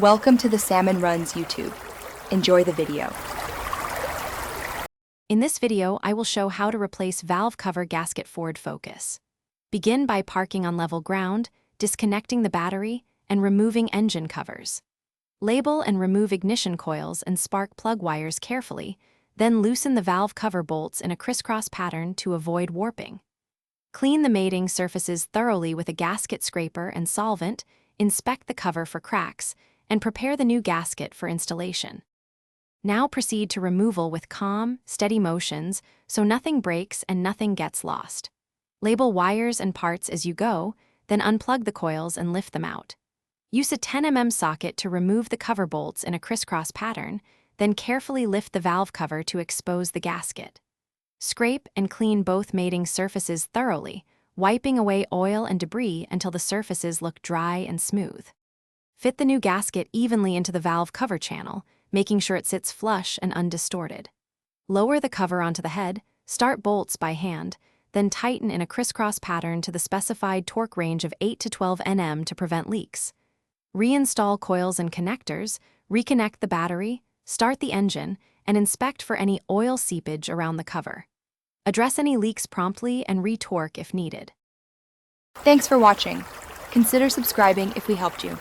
Welcome to the Salmon Runs YouTube. Enjoy the video. In this video, I will show how to replace valve cover gasket forward focus. Begin by parking on level ground, disconnecting the battery, and removing engine covers. Label and remove ignition coils and spark plug wires carefully, then loosen the valve cover bolts in a crisscross pattern to avoid warping. Clean the mating surfaces thoroughly with a gasket scraper and solvent, inspect the cover for cracks, and prepare the new gasket for installation. Now proceed to removal with calm, steady motions so nothing breaks and nothing gets lost. Label wires and parts as you go, then unplug the coils and lift them out. Use a 10 mm socket to remove the cover bolts in a crisscross pattern, then carefully lift the valve cover to expose the gasket. Scrape and clean both mating surfaces thoroughly, wiping away oil and debris until the surfaces look dry and smooth. Fit the new gasket evenly into the valve cover channel, making sure it sits flush and undistorted. Lower the cover onto the head, start bolts by hand, then tighten in a crisscross pattern to the specified torque range of 8 to 12 Nm to prevent leaks. Reinstall coils and connectors, reconnect the battery, start the engine, and inspect for any oil seepage around the cover. Address any leaks promptly and re-torque if needed. Thanks for watching. Consider subscribing if we helped you.